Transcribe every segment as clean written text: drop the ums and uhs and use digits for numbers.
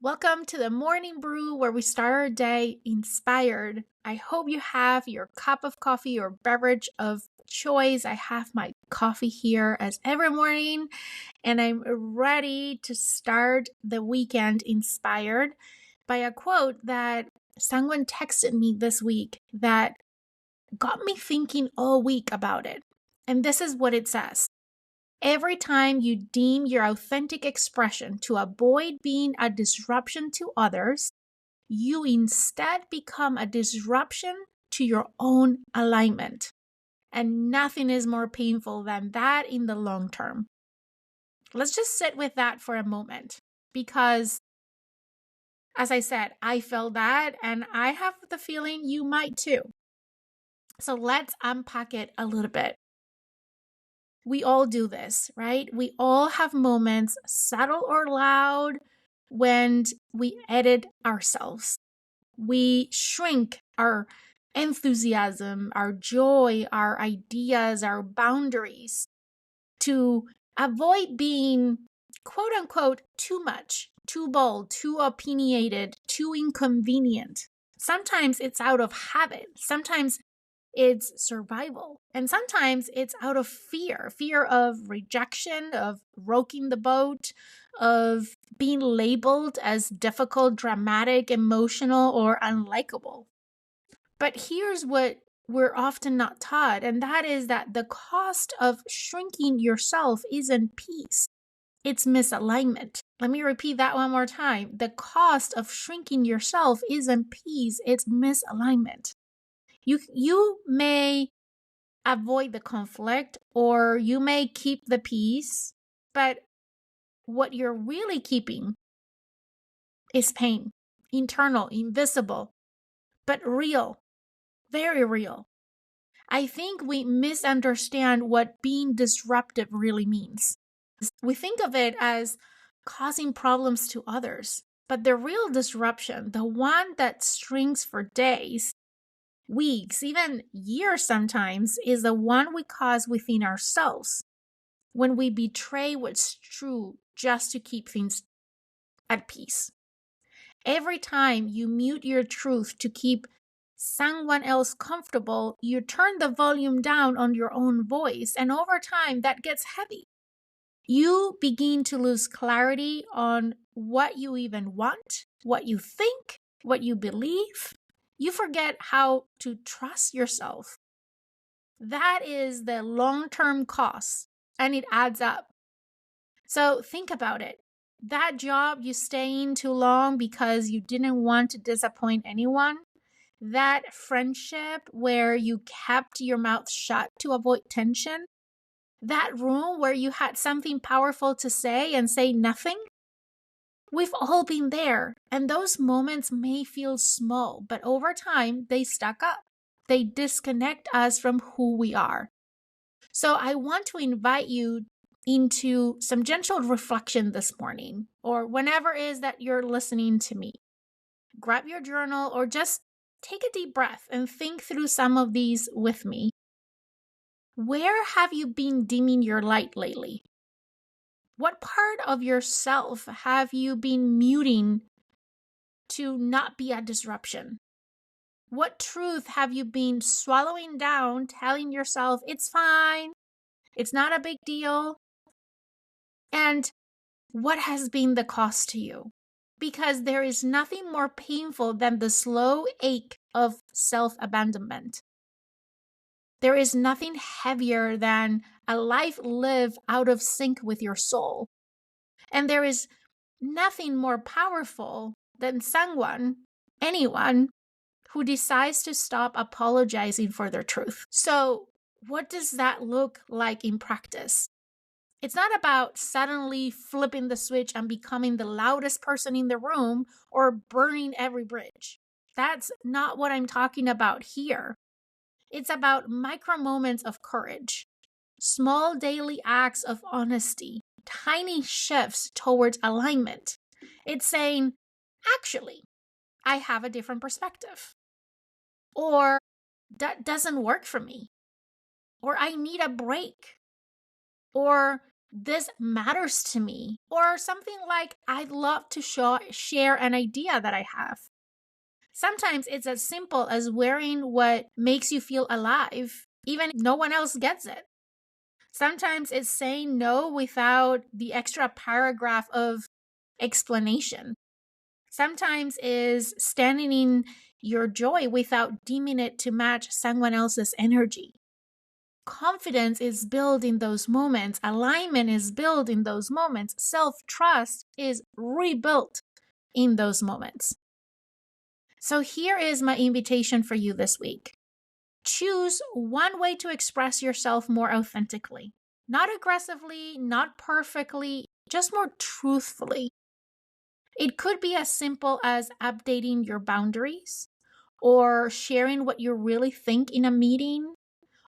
Welcome to the morning brew where we start our day inspired. I hope you have your cup of coffee or beverage of choice. I have my coffee here as every morning, and I'm ready to start the weekend inspired by a quote that someone texted me this week that got me thinking all week about it. And this is what it says. Every time you deem your authentic expression to avoid being a disruption to others, you instead become a disruption to your own alignment. And nothing is more painful than that in the long term. Let's just sit with that for a moment because, as I said, I felt that and I have the feeling you might too. So let's unpack it a little bit. We all do this, right? We all have moments, subtle or loud, when we edit ourselves. We shrink our enthusiasm, our joy, our ideas, our boundaries to avoid being quote unquote too much, too bold, too opinionated, too inconvenient. Sometimes it's out of habit. Sometimes it's survival. And sometimes it's out of fear of rejection, of rocking the boat, of being labeled as difficult, dramatic, emotional, or unlikable. But here's what we're often not taught, and that is that the cost of shrinking yourself isn't peace. It's misalignment. Let me repeat that one more time. The cost of shrinking yourself isn't peace, it's misalignment. You may avoid the conflict or you may keep the peace, but what you're really keeping is pain, internal, invisible, but real, very real. I think we misunderstand what being disruptive really means. We think of it as causing problems to others, but the real disruption, the one that strings for days, weeks, even years sometimes, is the one we cause within ourselves when we betray what's true just to keep things at peace. Every time you mute your truth to keep someone else comfortable, you turn the volume down on your own voice, and over time that gets heavy. You begin to lose clarity on what you even want, what you think, what you believe. You forget how to trust yourself. That is the long-term cost, and it adds up. So think about it. That job you stay in too long because you didn't want to disappoint anyone, that friendship where you kept your mouth shut to avoid tension, that room where you had something powerful to say and say nothing. We've all been there, and those moments may feel small, but over time, they stack up. They disconnect us from who we are. So I want to invite you into some gentle reflection this morning, or whenever it is that you're listening to me. Grab your journal or just take a deep breath and think through some of these with me. Where have you been dimming your light lately? What part of yourself have you been muting to not be a disruption? What truth have you been swallowing down, telling yourself it's fine, it's not a big deal? And what has been the cost to you? Because there is nothing more painful than the slow ache of self-abandonment. There is nothing heavier than a life lived out of sync with your soul. And there is nothing more powerful than anyone, who decides to stop apologizing for their truth. So, what does that look like in practice? It's not about suddenly flipping the switch and becoming the loudest person in the room or burning every bridge. That's not what I'm talking about here. It's about micro moments of courage, small daily acts of honesty, tiny shifts towards alignment. It's saying, actually, I have a different perspective. Or that doesn't work for me. Or I need a break. Or this matters to me. Or something like, I'd love to share an idea that I have. Sometimes it's as simple as wearing what makes you feel alive, even if no one else gets it. Sometimes it's saying no without the extra paragraph of explanation. Sometimes is standing in your joy without deeming it to match someone else's energy. Confidence is built in those moments. Alignment is built in those moments. Self-trust is rebuilt in those moments. So here is my invitation for you this week. Choose one way to express yourself more authentically. Not aggressively, not perfectly, just more truthfully. It could be as simple as updating your boundaries, or sharing what you really think in a meeting,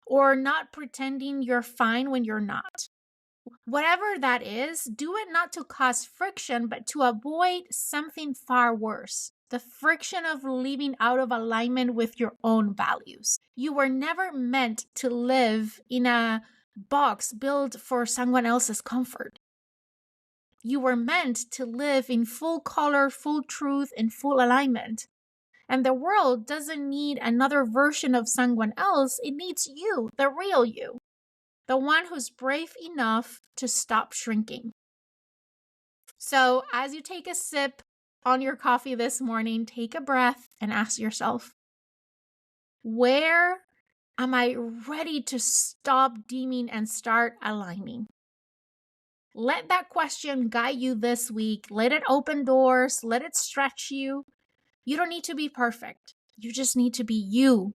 or not pretending you're fine when you're not. Whatever that is, do it not to cause friction, but to avoid something far worse: the friction of living out of alignment with your own values. You were never meant to live in a box built for someone else's comfort. You were meant to live in full color, full truth, and full alignment. And the world doesn't need another version of someone else. It needs you, the real you, the one who's brave enough to stop shrinking. So as you take a sip on your coffee this morning, take a breath and ask yourself, where am I ready to stop deeming and start aligning? Let that question guide you this week. Let it open doors. Let it stretch you. You don't need to be perfect. You just need to be you.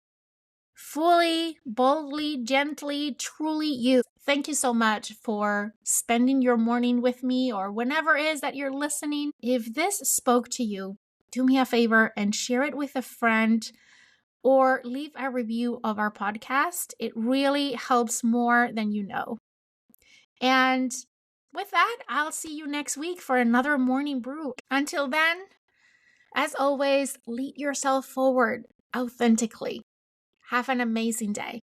Fully, boldly, gently, truly you. Thank you so much for spending your morning with me, or whenever it is that you're listening. If this spoke to you, do me a favor and share it with a friend, or leave a review of our podcast. It really helps more than you know. And with that, I'll see you next week for another morning brew. Until then, as always, lead yourself forward authentically. Have an amazing day.